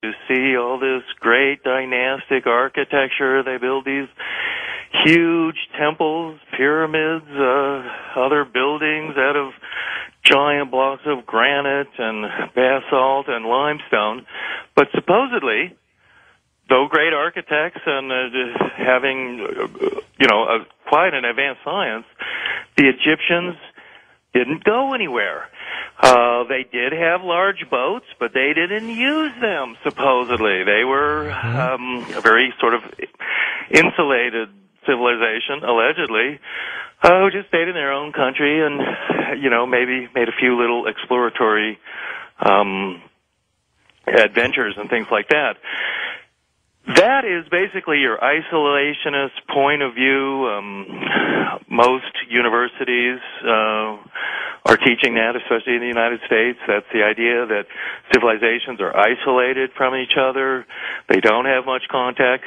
You see all this great dynastic architecture. They build these huge temples, pyramids, other buildings out of giant blocks of granite and basalt and limestone. But supposedly, though great architects and having, quite an advanced science, the Egyptians didn't go anywhere. They did have large boats, but they didn't use them, supposedly. They were a very sort of insulated civilization, allegedly, who just stayed in their own country and, maybe made a few little exploratory adventures and things like that. That is basically your isolationist point of view. Most universities are teaching that, especially in the United States. That's the idea that civilizations are isolated from each other. They don't have much contact.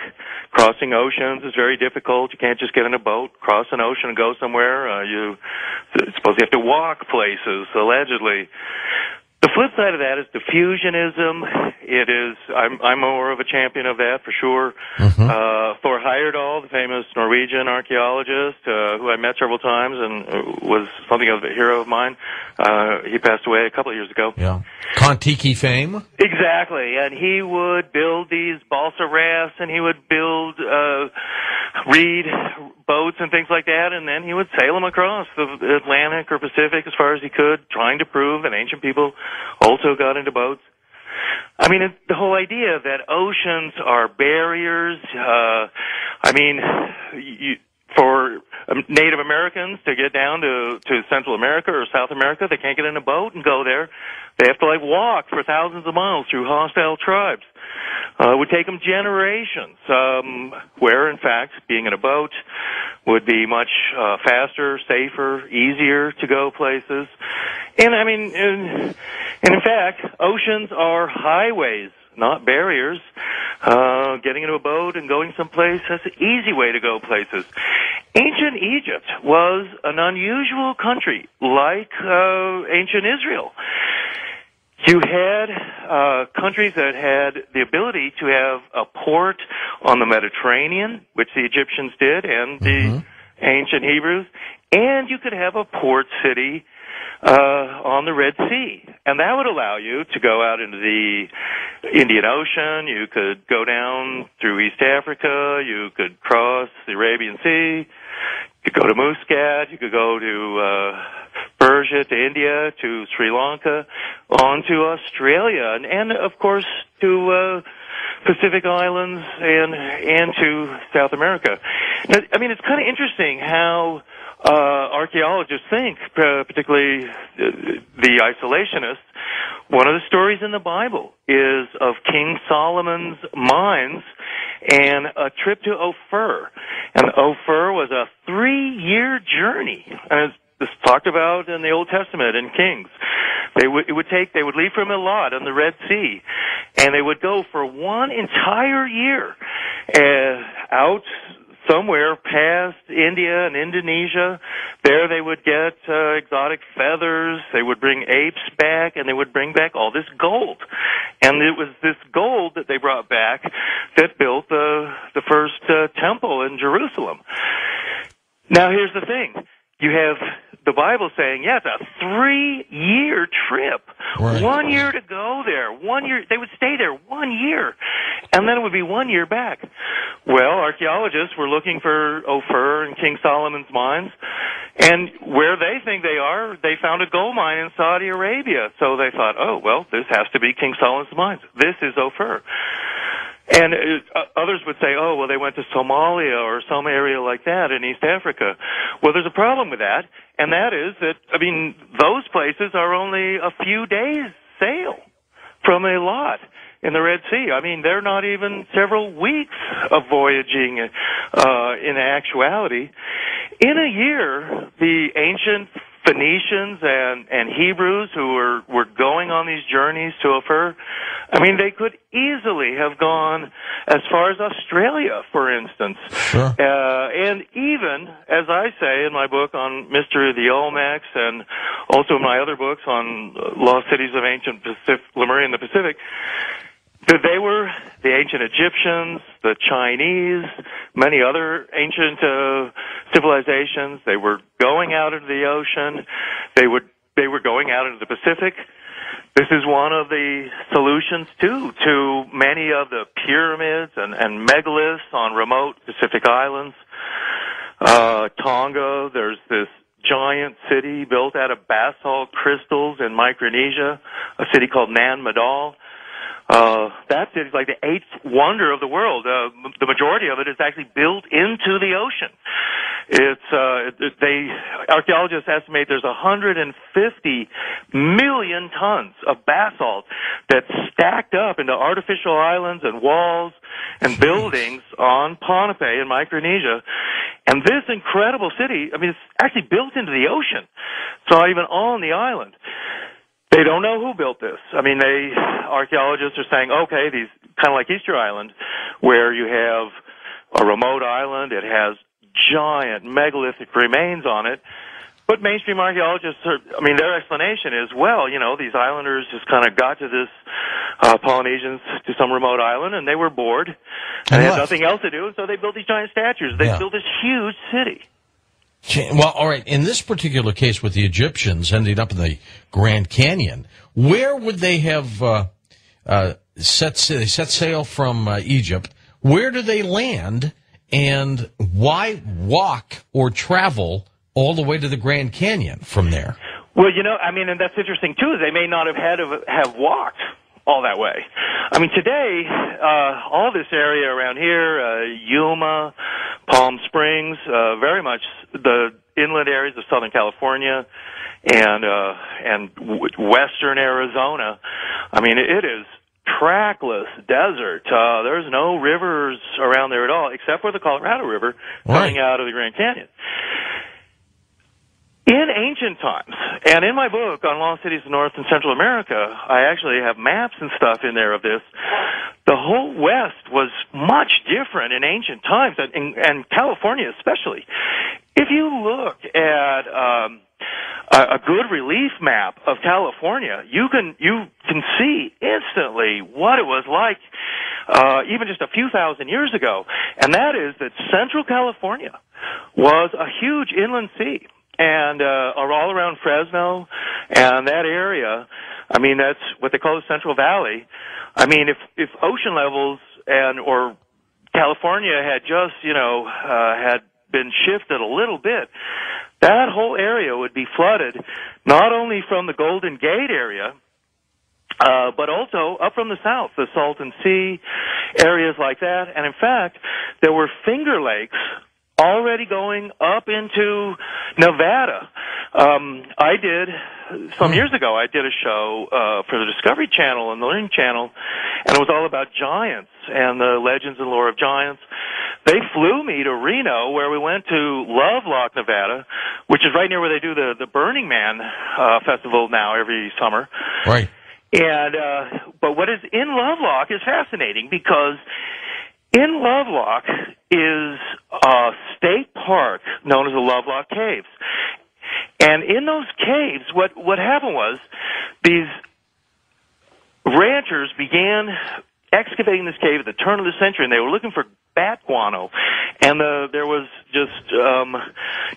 Crossing oceans is very difficult. You can't just get in a boat, cross an ocean, and go somewhere. You suppose you have to walk places, allegedly. The flip side of that is diffusionism. It is, I'm more of a champion of that, for sure. Thor Heyerdahl, the famous Norwegian archaeologist, who I met several times and was something of a hero of mine, he passed away a couple of years ago. Yeah. Kon-Tiki fame? Exactly. And he would build these balsa rafts, and he would build reed boats and things like that, and then he would sail them across the Atlantic or Pacific as far as he could, trying to prove that ancient people also got into boats. I mean, the whole idea that oceans are barriers, for Native Americans to get down to Central America or South America, they can't get in a boat and go there. They have to, walk for thousands of miles through hostile tribes. It would take them generations, where, in fact, being in a boat would be much faster, safer, easier to go places. And, and in fact, oceans are highways, not barriers. Getting into a boat and going someplace, that's an easy way to go places. Ancient Egypt was an unusual country, like ancient Israel. You had countries that had the ability to have a port on the Mediterranean, which the Egyptians did, and the ancient Hebrews, and you could have a port city on the Red Sea. And that would allow you to go out into the Indian Ocean, you could go down through East Africa, you could cross the Arabian Sea, you could go to Muscat, you could go to Persia, to India, to Sri Lanka, on to Australia, and of course to Pacific Islands and to South America. Now, it's kind of interesting how archaeologists think, particularly the isolationists. One of the stories in the Bible is of King Solomon's mines and a trip to Ophir. And Ophir was a 3-year journey, and it's talked about in the Old Testament in Kings. They would leave from Elat on the Red Sea, and they would go for one entire year out somewhere past India and Indonesia. There they would get exotic feathers, they would bring apes back, and they would bring back all this gold. And it was this gold that they brought back that built the first temple in Jerusalem. Now here's the thing. You have the Bible saying, it's a 3-year trip. Right. 1 year to go there. 1 year, they would stay there 1 year. And then it would be 1 year back. Well, archaeologists were looking for Ophir and King Solomon's mines. And where they think they are, they found a gold mine in Saudi Arabia. So they thought, this has to be King Solomon's mines. This is Ophir. And others would say, they went to Somalia or some area like that in East Africa. Well, there's a problem with that, and that is that, those places are only a few days' sail from Elat in the Red Sea. They're not even several weeks of voyaging in actuality. In a year, the ancient Phoenicians and Hebrews who were going on these journeys to Ophir, they could easily have gone as far as Australia, for instance. Sure. And even, as I say in my book on Mystery of the Olmecs, and also in my other books on lost cities of ancient Lemuria in the Pacific, They were the ancient Egyptians, the Chinese, many other ancient civilizations. They were going out into the ocean. They were going out into the Pacific. This is one of the solutions, too, to many of the pyramids and megaliths on remote Pacific islands. Tonga, there's this giant city built out of basalt crystals in Micronesia, a city called Nan Madol. That city's like the eighth wonder of the world. The majority of it is actually built into the ocean. Archaeologists estimate there's 150 million tons of basalt that's stacked up into artificial islands and walls and buildings on Pohnpei in Micronesia. And this incredible city, I mean, it's actually built into the ocean. It's not even on the island. They don't know who built this. I mean, archaeologists are saying, okay, these kind of like Easter Island, where you have a remote island, it has giant megalithic remains on it. But mainstream archaeologists their explanation is, well, these islanders just kind of got to this Polynesians to some remote island, and they were bored, and they had nothing else to do, and so they built these giant statues. They built this huge city. Well, all right. In this particular case with the Egyptians ending up in the Grand Canyon, where would they have set sail from Egypt? Where do they land, and why walk or travel all the way to the Grand Canyon from there? Well, and that's interesting, too, is they may not have had to have walked all that way. I mean, today, all this area around here, Yuma, Palm Springs, very much the inland areas of Southern California and western Arizona, I mean, it is trackless desert. There's no rivers around there at all, except for the Colorado River coming out of the Grand Canyon. In ancient times, and in my book on Lost Cities in North and Central America, I actually have maps and stuff in there of this. The whole West was much different in ancient times, and California especially. If you look at a good relief map of California, you can see instantly what it was like even just a few thousand years ago, and that is that Central California was a huge inland sea. And all around Fresno and that area, I mean, that's what they call the Central Valley. I mean, if ocean levels or California had just, had been shifted a little bit, that whole area would be flooded, not only from the Golden Gate area, but also up from the south, the Salton Sea, areas like that. And in fact, there were Finger Lakes already going up into Nevada. Some years ago, I did a show for the Discovery Channel and the Learning Channel, and it was all about giants and the legends and lore of giants. They flew me to Reno, where we went to Lovelock, Nevada, which is right near where they do the Burning Man festival now every summer. Right. And but what is in Lovelock is fascinating, because in Lovelock is a state park known as the Lovelock Caves. And in those caves, what happened was these ranchers began excavating this cave at the turn of the century, and they were looking for bat guano. And there was just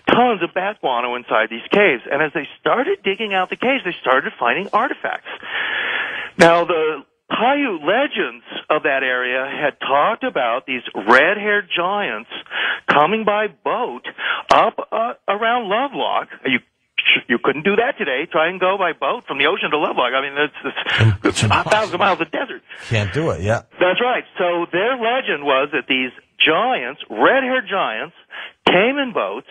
tons of bat guano inside these caves. And as they started digging out the caves, they started finding artifacts. Now, the Paiute legends of that area had talked about these red-haired giants coming by boat up around Lovelock. You couldn't do that today. Try and go by boat from the ocean to Lovelock. I mean, it's 1,000 miles of desert. Can't do it, yeah. That's right. So their legend was that these giants, red-haired giants, came in boats.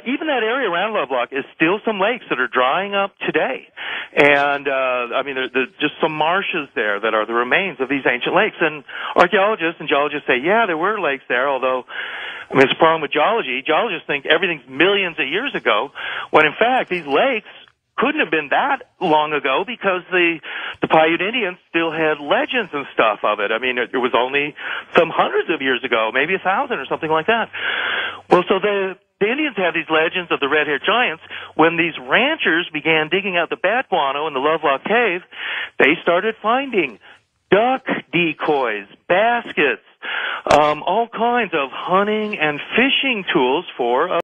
Even that area around Lovelock is still some lakes that are drying up today. And, there's just some marshes there that are the remains of these ancient lakes. And archaeologists and geologists say, yeah, there were lakes there, although, it's a problem with geology. Geologists think everything's millions of years ago, when in fact these lakes couldn't have been that long ago, because the Paiute Indians still had legends and stuff of it. I mean, it was only some hundreds of years ago, maybe 1,000 or something like that. Well, so the Indians have these legends of the red-haired giants. When these ranchers began digging out the bat guano in the Lovelock Cave, they started finding duck decoys, baskets, all kinds of hunting and fishing tools for